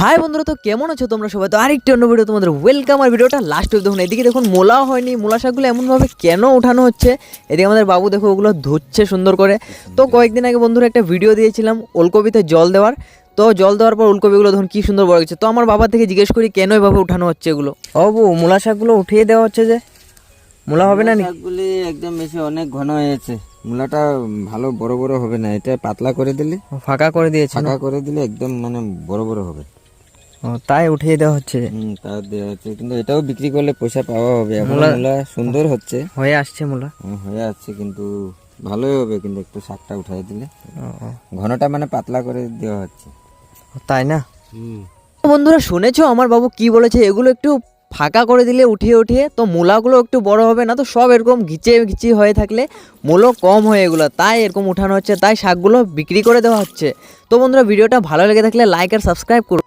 High বন্ধুরা, তো কেমন আছো তোমরা সবাই? তো আরেকটি অন্য ভিডিও তোমাদের ওয়েলকাম। আর ভিডিওটা লাস্ট অবধি দেখুন। এদিকে দেখুন মোলা হয়নি, মোলা শাকগুলো এমনভাবে কেন ওঠানো হচ্ছে। এদিকে আমাদের বাবু দেখো ওগুলো ধুচ্ছে সুন্দর করে। তো কয়েকদিন আগে বন্ধুরা একটা ভিডিও দিয়েছিলাম ওলকপিতে জল দেওয়ার। তো জল দেওয়ার পর ওলকপিগুলো দেখুন কি সুন্দর বড় গেছে। তো আমার বাবা থেকে জিজ্ঞেস করি কেন এভাবে উঠানো হচ্ছে এগুলো। ও বউ, মোলা শাকগুলো উঠিয়ে দেওয়া হচ্ছে যে মোলা হবে না? শাকগুলি একদম বেশি অনেক ঘন হয়েছে, মূলাটা ভালো বড় বড় হবে না। এটা পাতলা করে দিলে, ফাঁকা করে দিয়েছে, ফাঁকা করে দিলে একদম মানে বড় বড় হবে। তাই উঠিয়ে দেওয়া হচ্ছে। তা দেওয়া হচ্ছে, কিন্তু এটাও বিক্রি করলে পয়সা পাওয়া হবে। এখন মূলা সুন্দর হচ্ছে, হয়ে আসছে মোলা, হয়ে আসছে, কিন্তু ভালোই হবে। কিন্তু একটু শাকটা উঠাই দিলে, ঘনটা মানে পাতলা করে দেওয়া হচ্ছে, তাই না? বন্ধুরা শুনেছো আমার বাবু কি বলেছে? এগুলো একটু ফাঁকা করে দিলে উঠিয়ে উঠিয়ে তো মূলাগুলো একটু বড় হবে না, তো সব এরকম ঘিচে ঘিচি হয়ে থাকলে মূলো কম হয় এগুলো, তাই এরকম উঠানো হচ্ছে, তাই শাকগুলো বিক্রি করে দেওয়া হচ্ছে। তো বন্ধুরা ভিডিওটা ভালো লেগে থাকলে লাইক আর সাবস্ক্রাইব করুন।